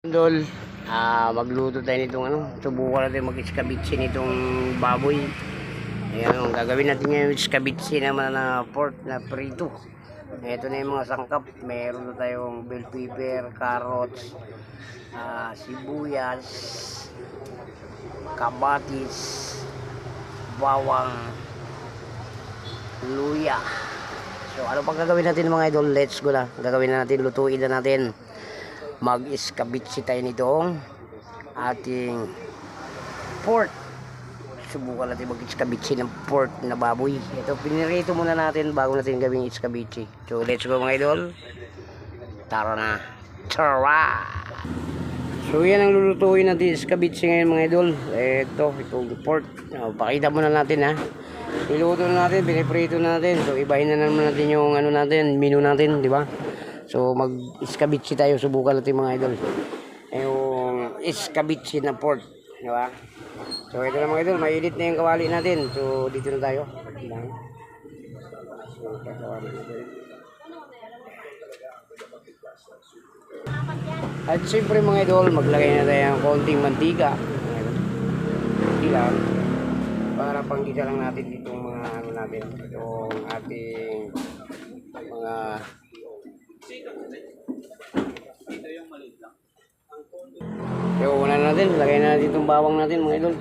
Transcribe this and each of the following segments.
Idol, magluto tayo nitong subukan natin mag-iskabitsi nitong baboy. Ayan, ang gagawin natin ngayon iskabitsi naman na pork na prito. Ito na yung mga sangkap. Meron na tayong bell pepper, carrots, sibuyas, kamatis, bawang, luya. So ano pang gagawin natin mga idol? Let's go na. Gagawin na natin, lutuin na natin. Mag-iskabitsi tayo nitong ating pork. Subukan natin mag-iskabitsi ng pork na baboy. Ito, pinirito muna natin bago natin gawing iskabitsi. So, let's go mga idol. Tara na. Tara! So, yan ang lulutuin natin iskabitsi ngayon mga idol. Itong pork. Pakita muna natin ha. Niluto na natin, piniprito na natin. So, ibahin na naman natin yung menu natin, di ba? So mag-iskabitsi tayo, subukan natin mga idol. Yung iskabitsi na pork, di ba? So ito na mga idol, mainit na yung kawali natin. So dito na tayo. At siyempre mga idol, maglagay na tayo ng konting mantika. Ilang para panggisa lang natin itong mga natin, itong ating mga so, una natin, lagay na natin itong bawang natin mga idol.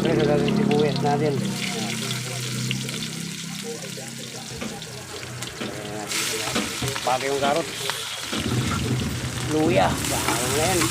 Lagay natin sibuyas natin. Pati yung carrots. Luya. Bawang na yan.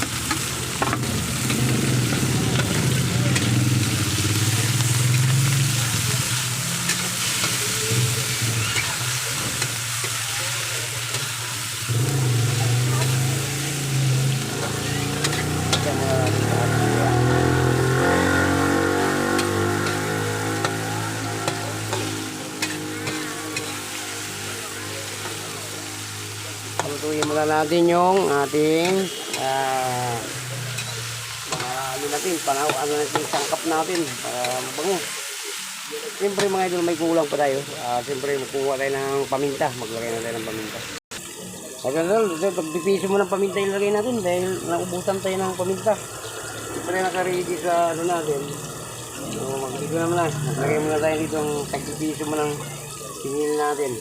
Lutuin muna natin yung ating mga natin, natin sangkap natin para mabango. Siyempre mga idol, may kulang pa tayo. Siyempre magkuha tayo ng paminta, maglagay na tayo ng paminta. Pagpipiso mo ng paminta ilagay natin dahil naubusan tayo ng paminta. Siyempre naka-ready sa natin. So mag-dito naman na, maglagay muna tayo dito ang pagpipiso mo ng tingin natin.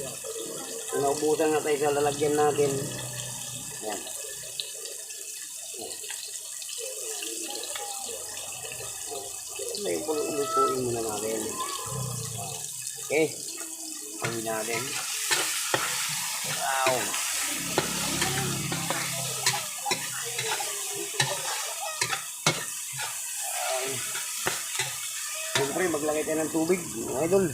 Naubusan na tayo sa lalagyan natin. Ayan. Lutuin muna natin. Okay. Pagin natin. Wow. Siyempre maglagay tayo ng tubig. Idol.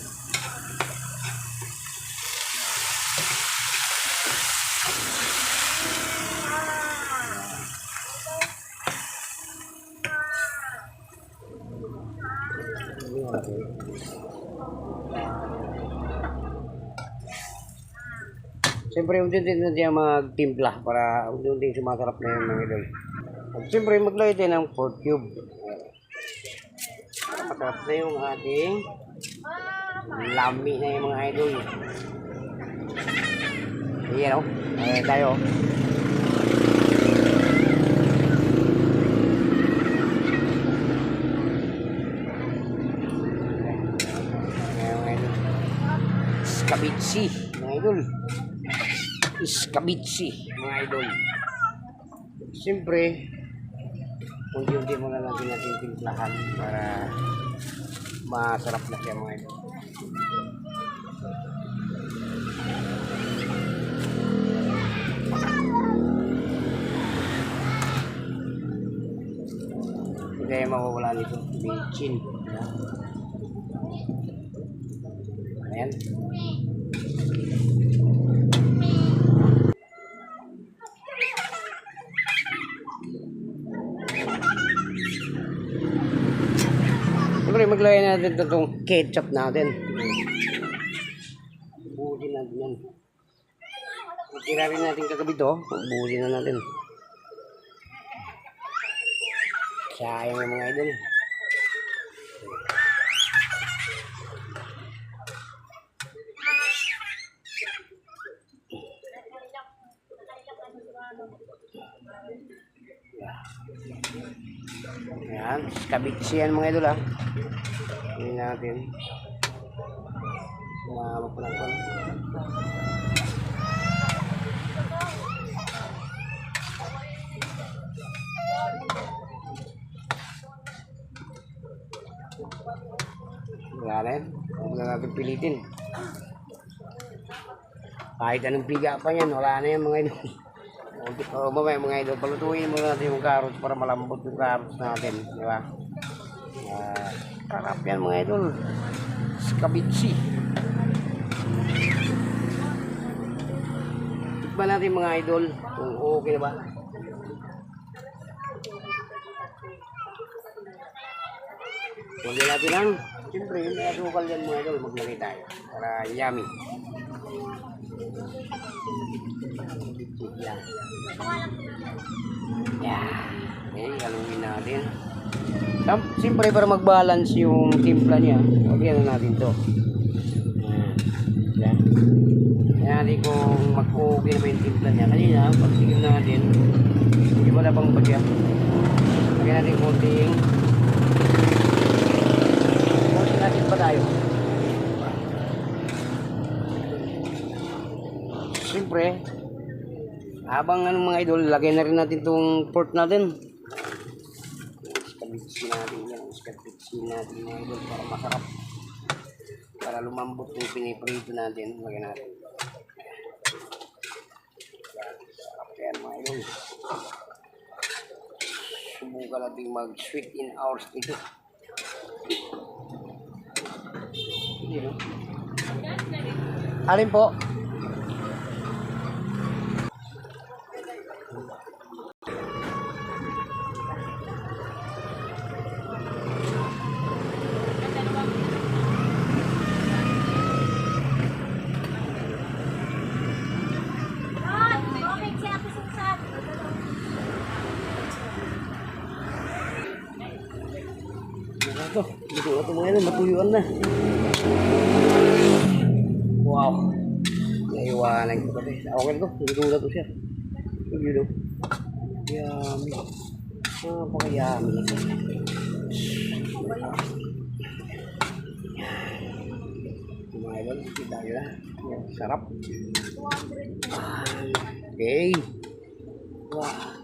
Siyempre, unti-unti na siya magtimpla para unti-unti sumasarap na yung mga idol. At siyempre, maglagay tayo ng pork cube. Para masarap na yung ating lami na yung mga idol. Ayan o. Ayan tayo. Iskabitsi, mga idol. Iskabitsi, mga idol. Siyempre, unti-unti muna natin timplahan para masarap na siya mga idol. Hindi tayo mawawala nito. Bechin. Ayan. Siyempre maglagay natin itong ketchup natin. Buhusin natin yan. Tira rin natin kagabi ito. Buhusin na natin. Sayang yung mga idol. Ayan, kabiksi yan mga idol ha. Hindi natin. Sumama po lang po. Wala na yan. Huwag na natin pilitin. Kahit anong piga pa yan, wala na yan mga idol. O mamaya mga idol, palutuin muna natin yung carrots para malambot yung carrots natin. Di ba? Sarap yan mga idol. Skabitsi. Tikman natin mga idol kung okay na ba. Kundi natin lang. Siyempre, yung asukal yan mga idol. Maglagay tayo para yummy. Yan. Yan. Okay, haluin natin. Siyempre, para mag-balance yung timpla niya, lagyan na natin to. Yan. Yan natin kung mag-okay na ba yung timpla niya. Kanina, pag-tigil natin, hindi wala pang bagya. Lagyan natin konting natin pa tayo. Siyempre, habang mga idol, lagay na rin natin itong pork natin. Iskabitsin natin yan. Iskabitsin natin mga idol para masarap. Para lumambot yung piniprito natin. Lagay natin. Sarap yan mga idol. Subukan natin mag-sweet in hours dito. Alin po? Ito, dito ito mga yun, matuyuan na. Wow. Naiwanan ko kasi. Okay na to, dito na to siya. Dito. Yummy. Napaka-yummy. Kumain, kita nyo na. Sarap. Okay. Wow.